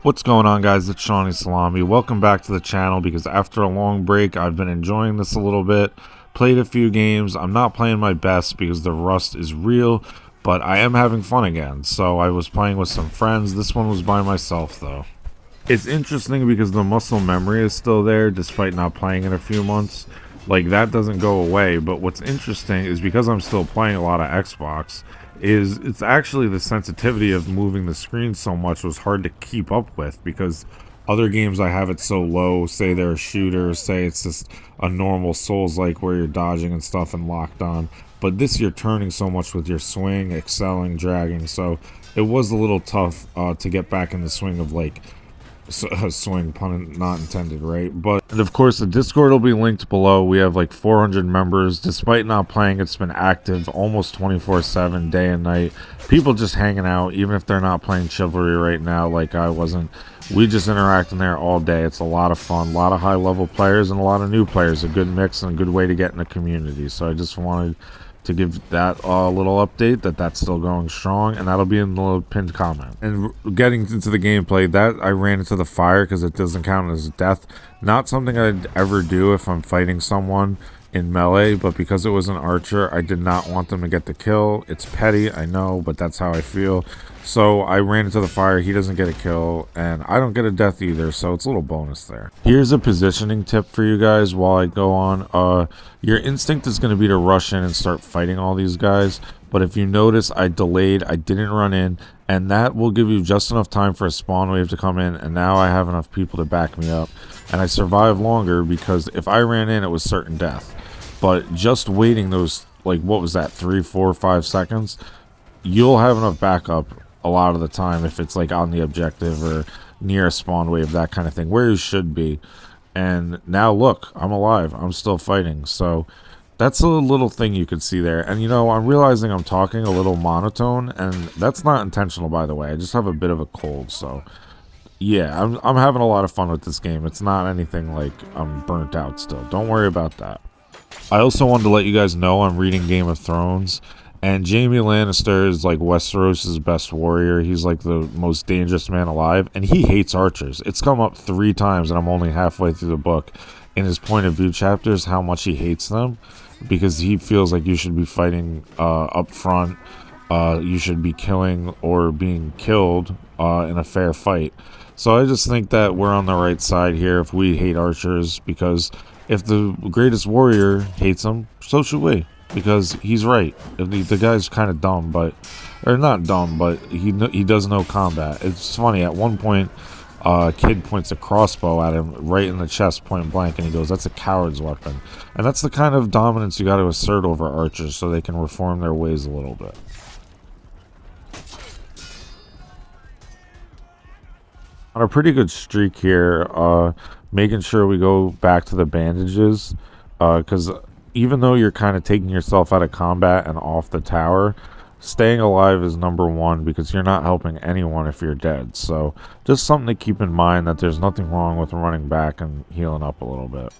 What's going on, guys? It's Shawnee Salami. Welcome back to the channel because after a long break, I've been enjoying this a little bit. Played a few games. I'm not playing my best because the rust is real, but I am having fun again. So I was playing with some friends. This one was by myself, though. It's interesting because the muscle memory is still there despite not playing in a few months. Like, that doesn't go away, but what's interesting is because I'm still playing a lot of Xbox, is it's actually the sensitivity of moving the screen so much was hard to keep up with because other games I have it so low, say they're a shooter, say it's just a normal Souls like where you're dodging and stuff and locked on. But this you're turning so much with your swing, excelling, dragging, so it was a little tough to get back in the swing of like swing, pun not intended, right? But and of course the Discord will be linked below. We have like 400 members. Despite not playing, it's been active almost 24/7, day and night. People just hanging out, even if they're not playing Chivalry right now like I wasn't. We just interact in there all day. It's a lot of fun, a lot of high level players and a lot of new players. A good mix and a good way to get in the community. So I just wanted to give that little update that's still going strong, and that'll be in the pinned comment. And getting into the gameplay, that I ran into the fire because it doesn't count as death. Not something I'd ever do if I'm fighting someone in melee, but because it was an archer, I did not want them to get the kill. It's petty, I know, but that's how I feel. So I ran into the fire. He doesn't get a kill, and I don't get a death either, so it's a little bonus there. Here's a positioning tip for you guys while I go on. Your instinct is going to be to rush in and start fighting all these guys, but if you notice, I delayed, I didn't run in, and that will give you just enough time for a spawn wave to come in, and now I have enough people to back me up, and I survived longer because if I ran in, it was certain death. But just waiting those, like, what was that, 3, 4, 5 seconds, you'll have enough backup a lot of the time if it's like on the objective or near a spawn wave, that kind of thing, where you should be. And now look, I'm alive, I'm still fighting. So that's a little thing you could see there. And you know, I'm realizing I'm talking a little monotone, and that's not intentional, by the way. I just have a bit of a cold. So yeah, I'm having a lot of fun with this game. It's not anything like I'm burnt out still, don't worry about that. I also wanted to let you guys know I'm reading Game of Thrones, and Jaime Lannister is like Westeros' best warrior. He's like the most dangerous man alive, and he hates archers. It's come up 3 times, and I'm only halfway through the book. In his point of view chapters, how much he hates them, because he feels like you should be fighting up front. You should be killing or being killed in a fair fight. So I just think that we're on the right side here if we hate archers, because if the greatest warrior hates them, so should we, because he's right. The guy's kind of dumb, but, or not dumb, but he does know combat. It's funny, at one point, a kid points a crossbow at him right in the chest, point blank, and he goes, "That's a coward's weapon." And that's the kind of dominance you got to assert over archers so they can reform their ways a little bit. On a pretty good streak here, making sure we go back to the bandages, because even though you're kind of taking yourself out of combat and off the tower, staying alive is #1 because you're not helping anyone if you're dead. So just something to keep in mind, that there's nothing wrong with running back and healing up a little bit.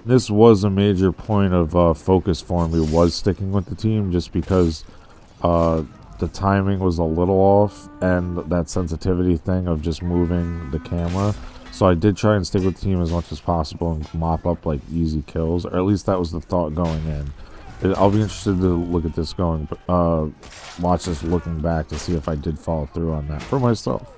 This was a major point of focus for me, was sticking with the team, just because uh, the timing was a little off, and that sensitivity thing of just moving the camera. So I did try and stick with the team as much as possible and mop up like easy kills, or at least that was the thought going in. I'll be interested to look at this watch this looking back to see if I did follow through on that for myself.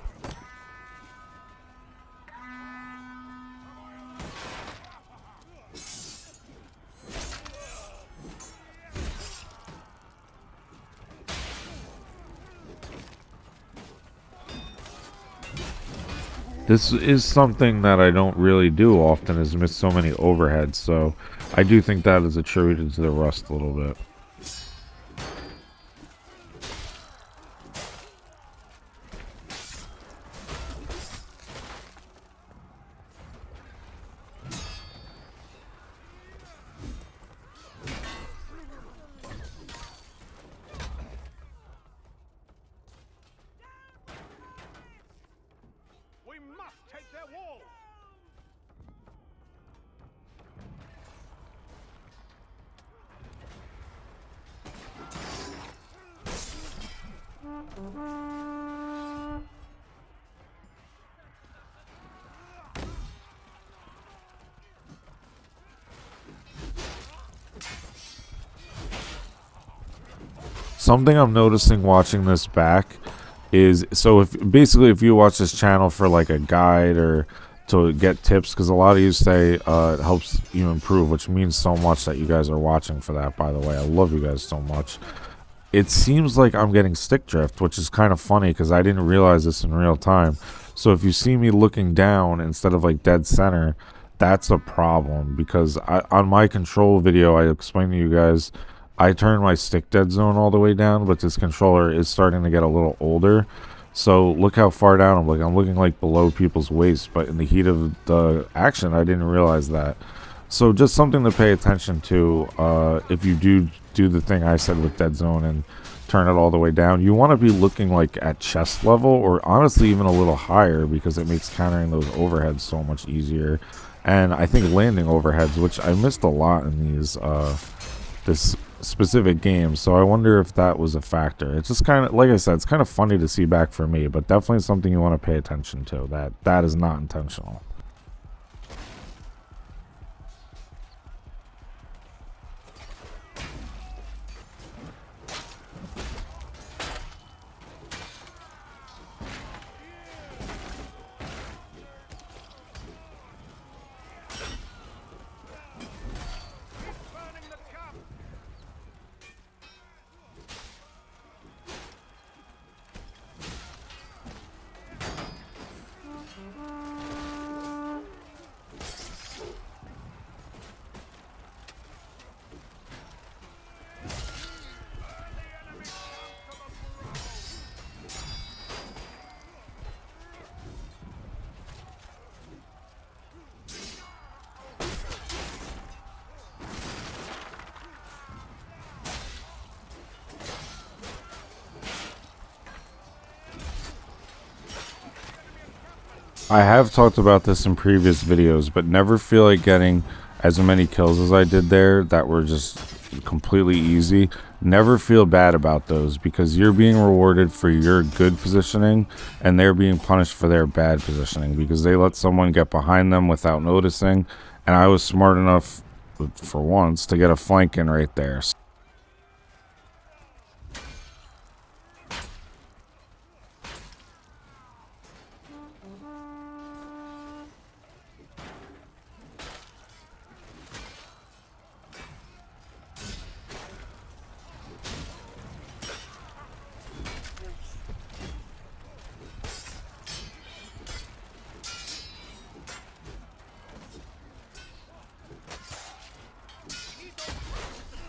This is something that I don't really do often, is miss so many overheads, so I do think that is attributed to the rust a little bit. We must take their wall! Something I'm noticing watching this back is, so if you watch this channel for like a guide or to get tips, because a lot of you say it helps you improve, which means so much that you guys are watching for that, by the way. I love you guys so much. It seems like I'm getting stick drift, which is kind of funny because I didn't realize this in real time. So if you see me looking down instead of like dead center, that's a problem, because on my control video I explained to you guys I turned my stick dead zone all the way down, but this controller is starting to get a little older. So look how far down I'm looking. I'm looking like below people's waist, but in the heat of the action I didn't realize that. So just something to pay attention to. If you do the thing I said with dead zone and turn it all the way down, you want to be looking like at chest level, or honestly even a little higher, because it makes countering those overheads so much easier. And I think landing overheads, which I missed a lot in these this specific game, so I wonder if that was a factor. It's just kind of, like I said, it's kind of funny to see back for me, but definitely something you want to pay attention to. That is not intentional. Burning the cup. I have talked about this in previous videos, but never feel like getting as many kills as I did there that were just completely easy. Never feel bad about those, because you're being rewarded for your good positioning and they're being punished for their bad positioning, because they let someone get behind them without noticing, and I was smart enough for once to get a flank in right there.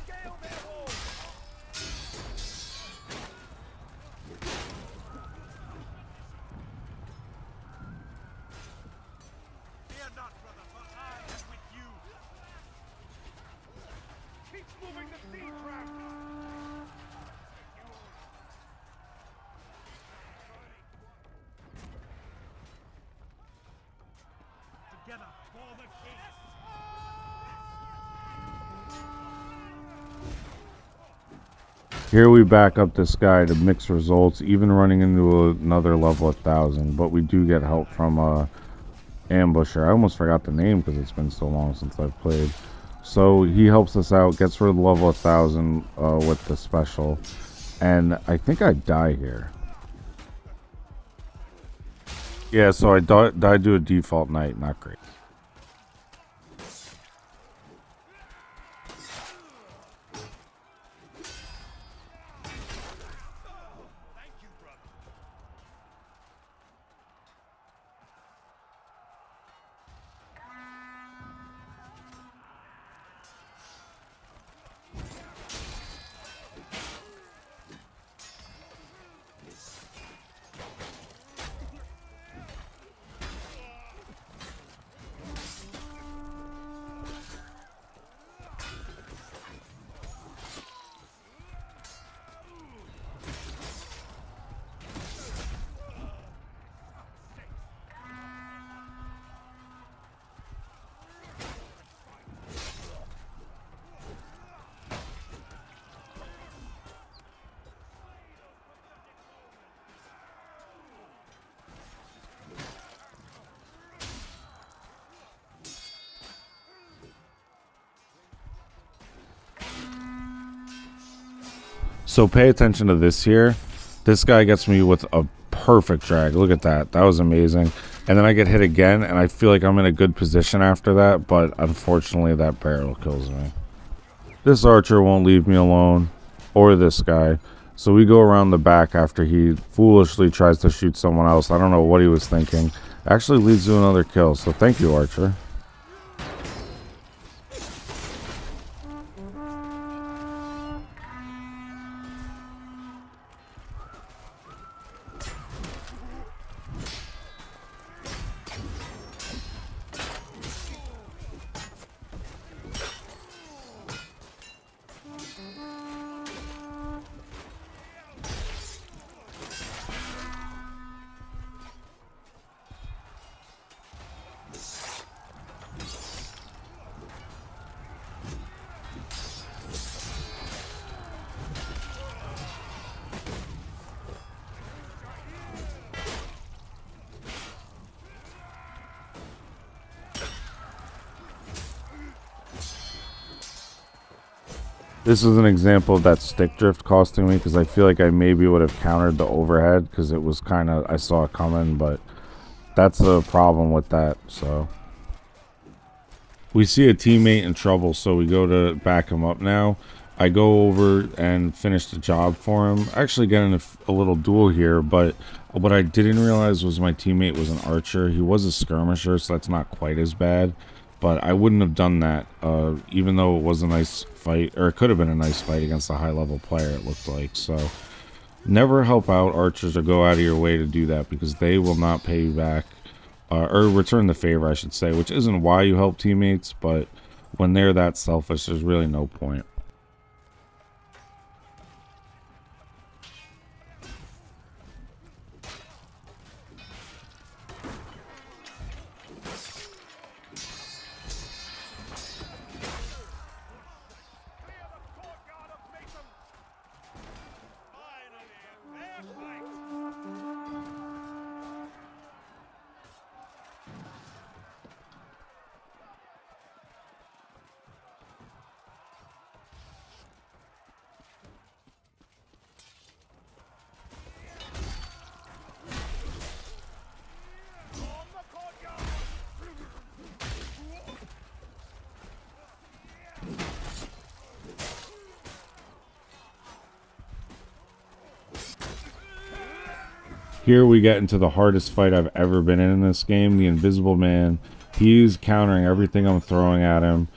Scale their walls. Fear not, brother, for I am with you. Keep moving the siege ram. Together for the king. Here we back up this guy to mix results, even running into another level 1000, but we do get help from ambusher. I almost forgot the name because it's been so long since I've played. So he helps us out, gets rid of level 1000 with the special, and I think I die here. Yeah, so I died to a default knight. Not great. Thank you, brother. So pay attention to this here. This guy gets me with a perfect drag. Look at that. That was amazing. And then I get hit again, and I feel like I'm in a good position after that, but unfortunately that barrel kills me. This archer won't leave me alone, or this guy. So we go around the back after he foolishly tries to shoot someone else. I don't know what he was thinking. Actually leads to another kill, so thank you, archer. This is an example of that stick drift costing me, because I feel like I maybe would have countered the overhead because it was kind of, I saw it coming, but that's the problem with that. So we see a teammate in trouble, so we go to back him up now. I go over and finish the job for him. Actually getting a little duel here, but what I didn't realize was my teammate was an archer. He was a skirmisher, so that's not quite as bad. But I wouldn't have done that, even though it was a nice fight, or it could have been a nice fight against a high-level player, it looked like. So never help out archers or go out of your way to do that, because they will not pay you back, or return the favor, I should say, which isn't why you help teammates, but when they're that selfish, there's really no point. Here we get into the hardest fight I've ever been in this game. The Invisible Man. He's countering everything I'm throwing at him.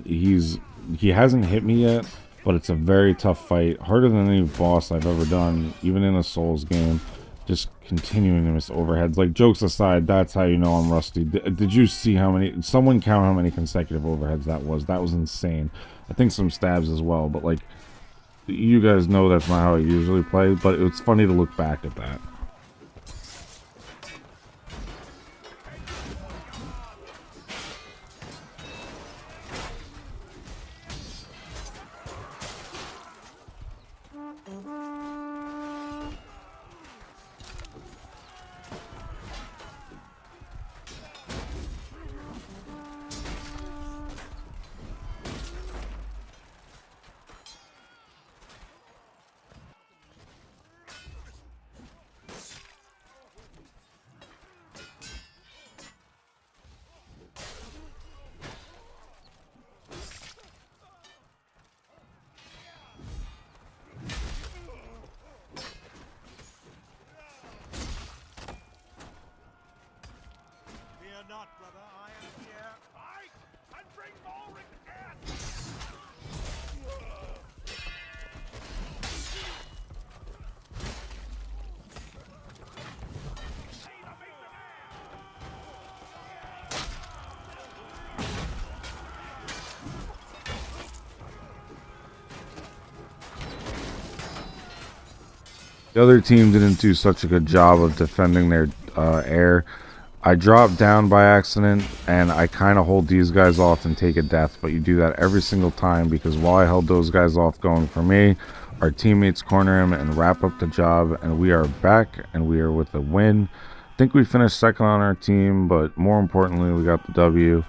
He hasn't hit me yet, but it's a very tough fight. Harder than any boss I've ever done, even in a Souls game. Just continuing to miss overheads. Like, jokes aside, that's how you know I'm rusty. Did you see how many... Someone count how many consecutive overheads that was. That was insane. I think some stabs as well, but like... You guys know that's not how I usually play, but it's funny to look back at that. Not, brother, I am here. Fight and bring more again. The other team didn't do such a good job of defending their air. I dropped down by accident, and I kind of hold these guys off and take a death, but you do that every single time, because while I held those guys off going for me, our teammates corner him and wrap up the job, and we are back, and we are with a win. I think we finished second on our team, but more importantly, we got the W.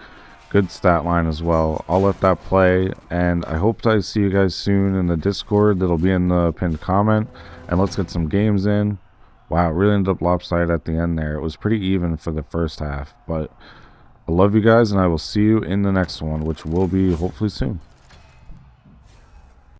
Good stat line as well. I'll let that play, and I hope I see you guys soon in the Discord. That'll be in the pinned comment. And let's get some games in. Wow, it really ended up lopsided at the end there. It was pretty even for the first half, but I love you guys, and I will see you in the next one, which will be hopefully soon.